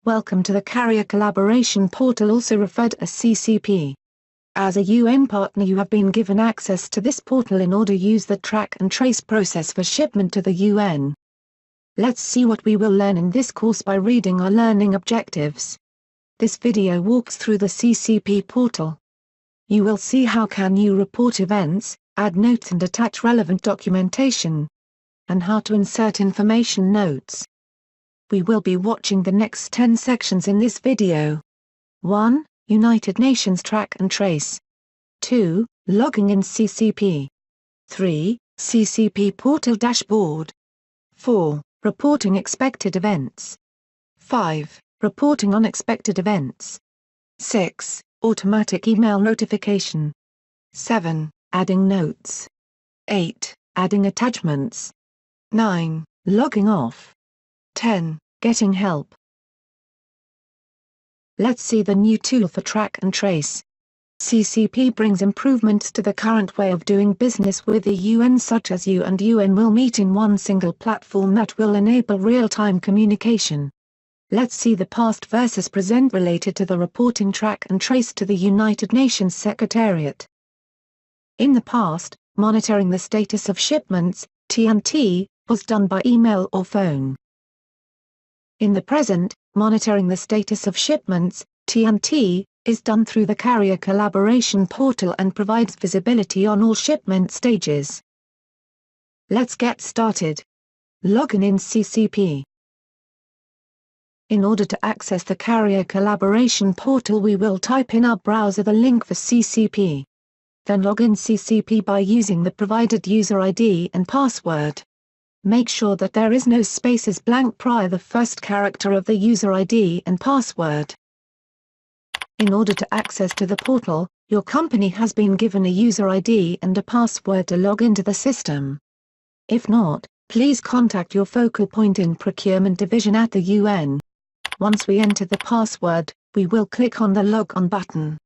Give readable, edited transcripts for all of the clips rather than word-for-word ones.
Welcome to the Carrier Collaboration Portal, also referred as CCP. As a UN partner, you have been given access to this portal in order to use the track and trace process for shipment to the UN. Let's see what we will learn in this course by reading our learning objectives. This video walks through the CCP portal. You will see how can you report events, add notes and attach relevant documentation, and how to insert information notes. We will be watching the next 10 sections in this video. 1. United Nations Track and Trace. 2. Logging in CCP. 3. CCP Portal Dashboard. 4. Reporting expected events. 5. Reporting unexpected events. 6. Automatic email notification. 7. Adding notes. 8. Adding attachments. 9. Logging off. 10. Getting help. Let's see the new tool for track and trace. CCP brings improvements to the current way of doing business with the UN, such as you and UN will meet in one single platform that will enable real-time communication. Let's see the past versus present related to the reporting track and trace to the United Nations Secretariat. In the past, monitoring the status of shipments, TNT, was done by email or phone. In the present, monitoring the status of shipments, TNT, is done through the Carrier Collaboration Portal and provides visibility on all shipment stages. Let's get started. Login in CCP. In order to access the Carrier Collaboration Portal, we will type in our browser the link for CCP. Then log in CCP by using the provided user ID and password. Make sure that there is no spaces blank prior the first character of the user ID and password. In order to access to the portal, your company has been given a user ID and a password to log into the system. If not, please contact your focal point in Procurement Division at the UN. Once we enter the password, we will click on the Log On button.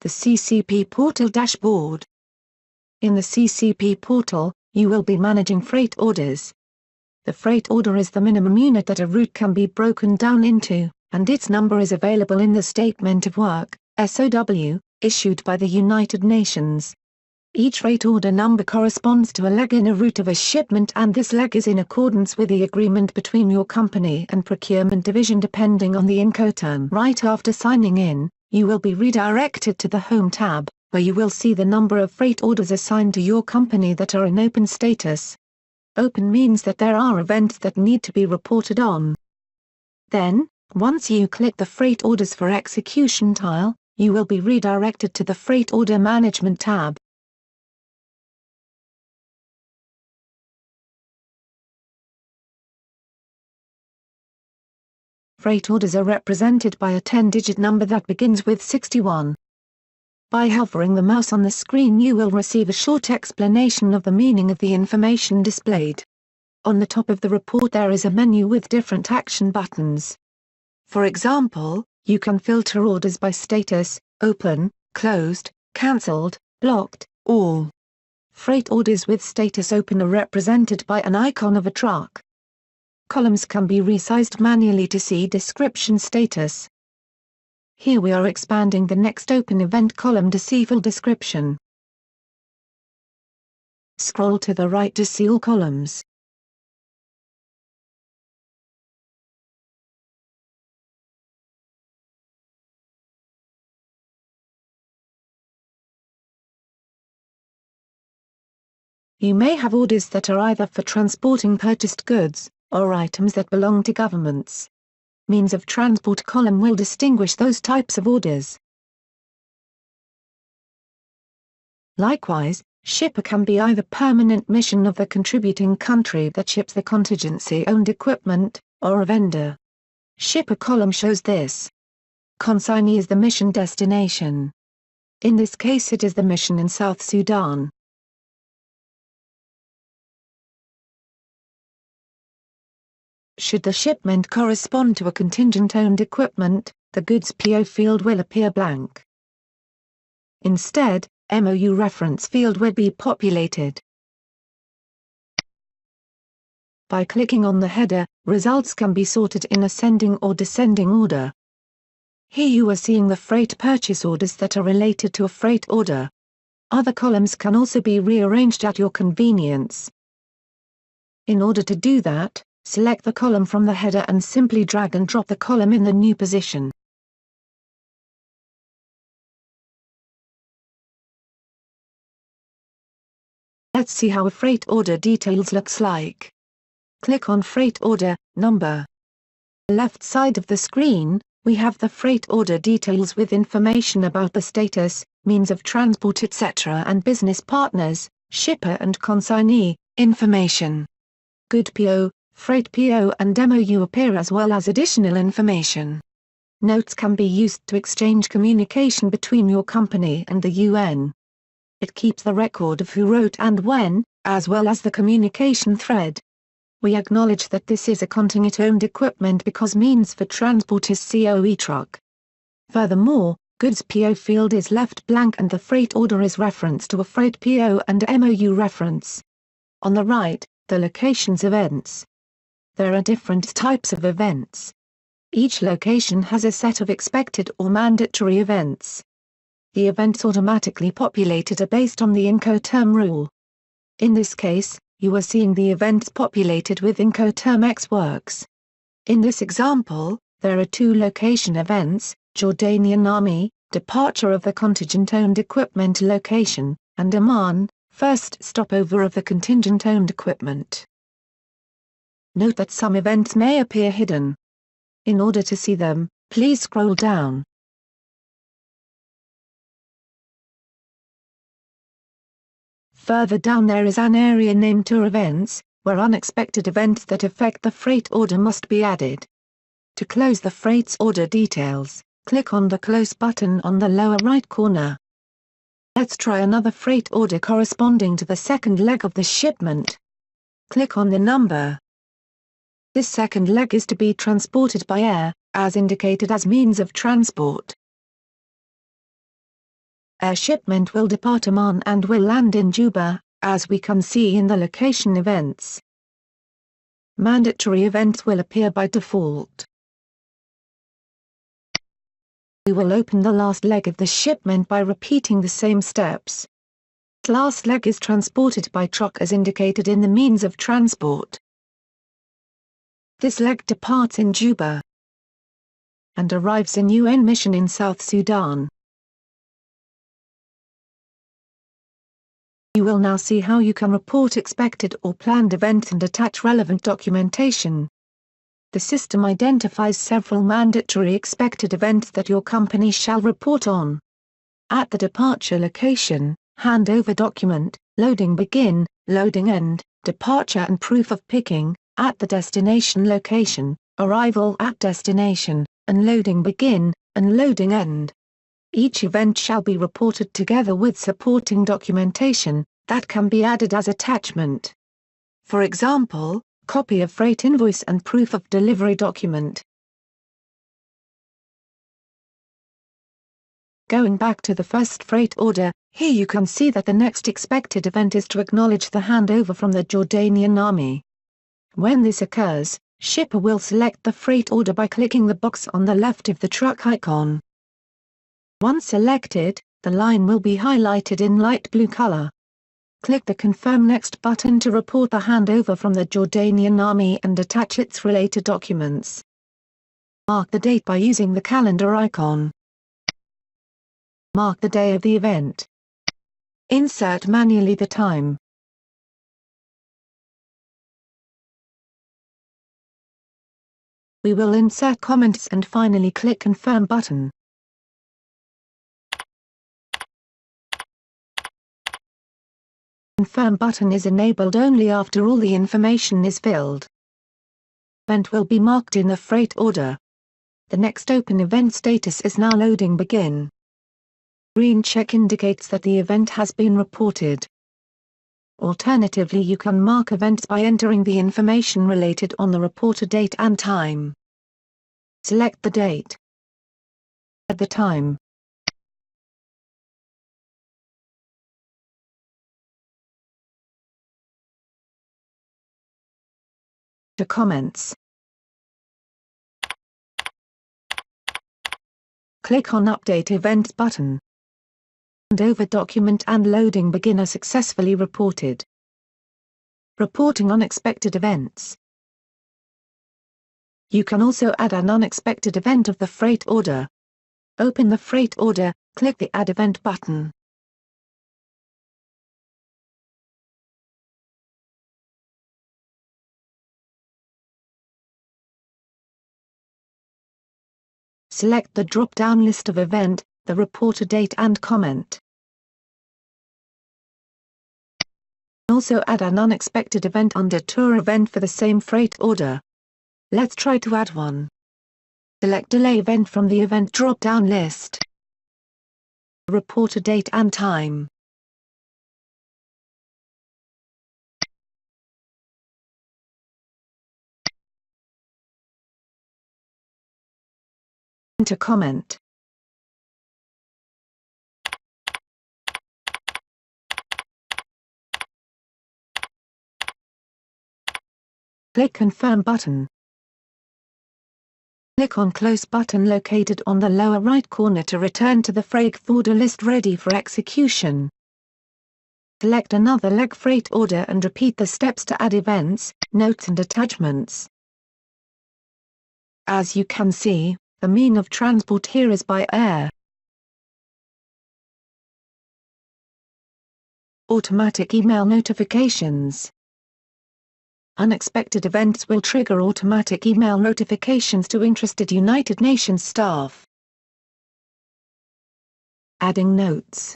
The CCP Portal Dashboard. In the CCP portal, you will be managing freight orders. The freight order is the minimum unit that a route can be broken down into, and its number is available in the Statement of Work, SOW, issued by the United Nations. Each freight order number corresponds to a leg in a route of a shipment, and this leg is in accordance with the agreement between your company and Procurement Division depending on the Incoterm. Right after signing in, you will be redirected to the Home tab, where you will see the number of freight orders assigned to your company that are in open status. Open means that there are events that need to be reported on. Then, once you click the Freight Orders for Execution tile, you will be redirected to the Freight Order Management tab. Freight orders are represented by a 10-digit number that begins with 61. By hovering the mouse on the screen, you will receive a short explanation of the meaning of the information displayed. On the top of the report there is a menu with different action buttons. For example, you can filter orders by status, open, closed, cancelled, blocked, all. Freight orders with status open are represented by an icon of a truck. Columns can be resized manually to see description status. Here we are expanding the next open event column to see full description. Scroll to the right to see all columns. You may have orders that are either for transporting purchased goods, or items that belong to governments. Means of transport column will distinguish those types of orders. Likewise, shipper can be either permanent mission of the contributing country that ships the contingency-owned equipment, or a vendor. Shipper column shows this. Consignee is the mission destination. In this case it is the mission in South Sudan. Should the shipment correspond to a contingent-owned equipment, the goods PO field will appear blank. Instead, MOU reference field will be populated. By clicking on the header, results can be sorted in ascending or descending order. Here you are seeing the freight purchase orders that are related to a freight order. Other columns can also be rearranged at your convenience. In order to do that, select the column from the header and simply drag and drop the column in the new position. Let's see how a freight order details looks like. Click on Freight Order Number. Left side of the screen, we have the freight order details with information about the status, means of transport etc. and business partners, shipper and consignee, information. Good PO, Freight PO and MOU appear as well as additional information. Notes can be used to exchange communication between your company and the UN. It keeps the record of who wrote and when, as well as the communication thread. We acknowledge that this is a contingent-owned equipment because means for transport is COE truck. Furthermore, goods PO field is left blank and the freight order is referenced to a freight PO and MOU reference. On the right, the locations events. There are different types of events. Each location has a set of expected or mandatory events. The events automatically populated are based on the Incoterm rule. In this case, you are seeing the events populated with Incoterm X works. In this example, there are two location events, Jordanian Army, departure of the contingent-owned equipment location, and Amman, first stopover of the contingent-owned equipment. Note that some events may appear hidden. In order to see them, please scroll down. Further down there is an area named Tour Events, where unexpected events that affect the freight order must be added. To close the freight's order details, click on the Close button on the lower right corner. Let's try another freight order corresponding to the second leg of the shipment. Click on the number. This second leg is to be transported by air, as indicated as means of transport. Air shipment will depart Amman and will land in Juba, as we can see in the location events. Mandatory events will appear by default. We will open the last leg of the shipment by repeating the same steps. The last leg is transported by truck as indicated in the means of transport. This leg departs in Juba and arrives in UN mission in South Sudan. You will now see how you can report expected or planned events and attach relevant documentation. The system identifies several mandatory expected events that your company shall report on. At the departure location, handover document, loading begin, loading end, departure and proof of picking, at the destination location, arrival at destination, unloading begin, unloading end. Each event shall be reported together with supporting documentation, that can be added as attachment. For example, copy of freight invoice and proof of delivery document. Going back to the first freight order, here you can see that the next expected event is to acknowledge the handover from the Jordanian Army. When this occurs, shipper will select the freight order by clicking the box on the left of the truck icon. Once selected, the line will be highlighted in light blue color. Click the Confirm Next button to report the handover from the Jordanian Army and attach its related documents. Mark the date by using the calendar icon. Mark the day of the event. Insert manually the time. We will insert comments and finally click Confirm button. Confirm button is enabled only after all the information is filled. Event will be marked in the freight order. The next open event status is now loading begin. Green check indicates that the event has been reported. Alternatively, you can mark events by entering the information related on the reporter date and time. Select the date. At the time. To comments. Click on Update Events button. And over document and loading beginner successfully reported. Reporting unexpected events. You can also add an unexpected event of the freight order. Open the freight order, click the Add Event button. Select the drop-down list of event, the reporter date and comment. Also add an unexpected event under Tour Event for the same freight order. Let's try to add one. Select Delay Event from the Event drop-down list. Reporter date and time. To comment. Click Confirm button. Click on Close button located on the lower right corner to return to the freight order list ready for execution. Select another leg freight order and repeat the steps to add events, notes and attachments. As you can see, the mean of transport here is by air. Automatic email notifications. Unexpected events will trigger automatic email notifications to interested United Nations staff. Adding notes.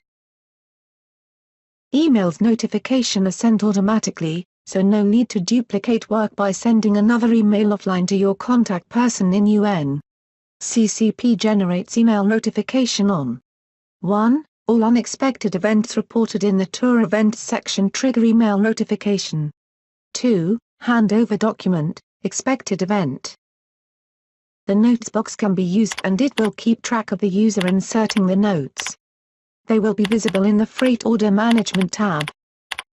Emails notification are sent automatically, so no need to duplicate work by sending another email offline to your contact person in UN. CCP generates email notification on 1. All unexpected events reported in the Tour Events section trigger email notification. 2. Handover document, expected event. The notes box can be used and it will keep track of the user inserting the notes. They will be visible in the Freight Order Management tab.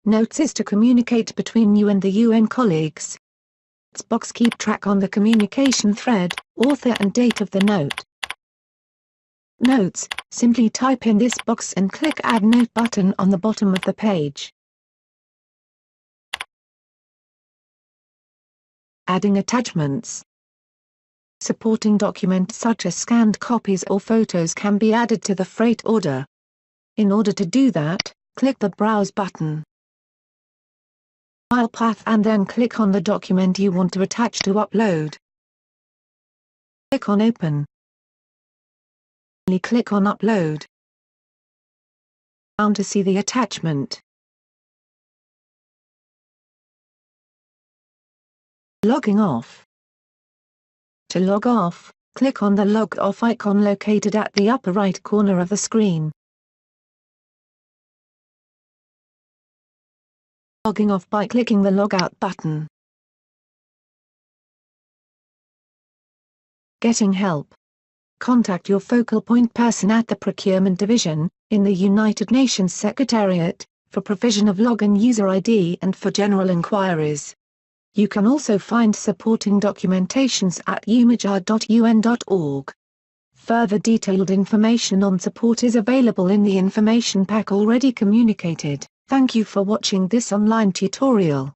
Notes is to communicate between you and the UN colleagues. Notes box keep track on the communication thread, author and date of the note. Notes, simply type in this box and click Add Note button on the bottom of the page. Adding attachments. Supporting documents such as scanned copies or photos can be added to the freight order. In order to do that, click the Browse button. File path and then click on the document you want to attach to upload. Click on Open. Click on Upload. Down to see the attachment. Logging off. To log off, click on the Log Off icon located at the upper right corner of the screen. Logging off by clicking the Logout button. Getting help. Contact your focal point person at the Procurement Division, in the United Nations Secretariat, for provision of login user ID and for general inquiries. You can also find supporting documentations at umajr.un.org. Further detailed information on support is available in the information pack already communicated. Thank you for watching this online tutorial.